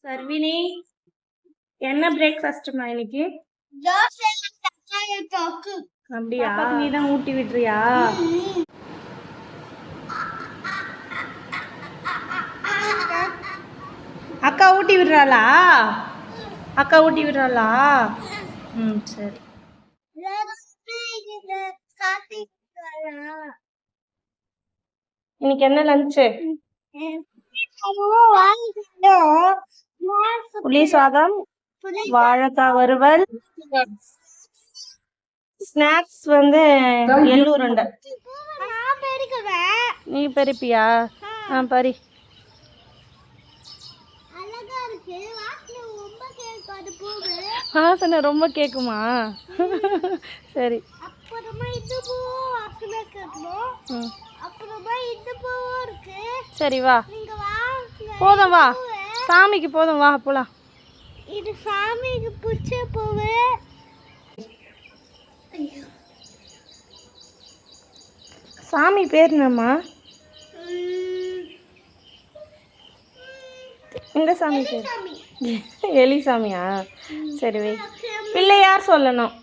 சர்வினி, என்ன பிரேக்ஃபாஸ்ட்மா இன்னைக்கு? அப்படியா? நீ தான் ஊட்டி விட்டுறியா? அக்கா ஊட்டி விடுறாளா? அக்கா ஊட்டி விடுறாளா? ம், சரி. இன்னைக்கு என்ன லஞ்சு? புளி சாதம், வாழைக்காய் வறுவல், ஸ்நாக்ஸ் வந்து எள்ளு உருண்டை. நீ பறிப்பியா? பறி. வாசனை ரொம்ப கேக்குமா? சரி. சரி வா, போதும் வா, சாமிக்கு போதும் வா போலாம். இது சாமிக்கு பிடிச்ச பூவு. சாமி பேர் என்னம்மா? இந்த சாமி பேர் எலிசாமியா? சரி வை. பிள்ளையார் சொல்லணும்.